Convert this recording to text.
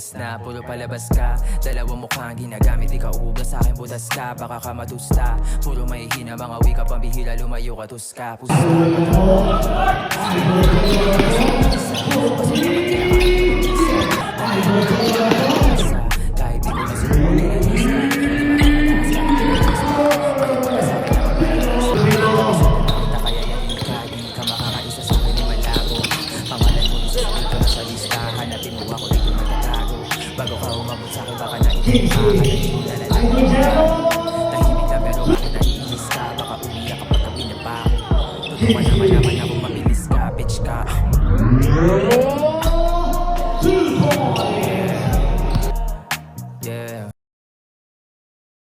Likas na, puro palabas ka. Dalawang mukhang ginagamit, ikaw ubras, sa akin butas ka. Baka ka matusta, puro mahihina mga wika. Pambihira, lumayo ka, tuska. Pusta, kahit di ko na subukin ang lista. Kaya yan ka, di ka makakaisa sa akin ni malabo. Pangalan mo isusunod ko na sa lista. Hanapin mo ako, dito magtatago. Bago ka umabot sa akin, baka naiinis ka. Tahimik ka pero bakit naiinis ka? Baka umiyak kapag ka pinapako. Totoo naman naman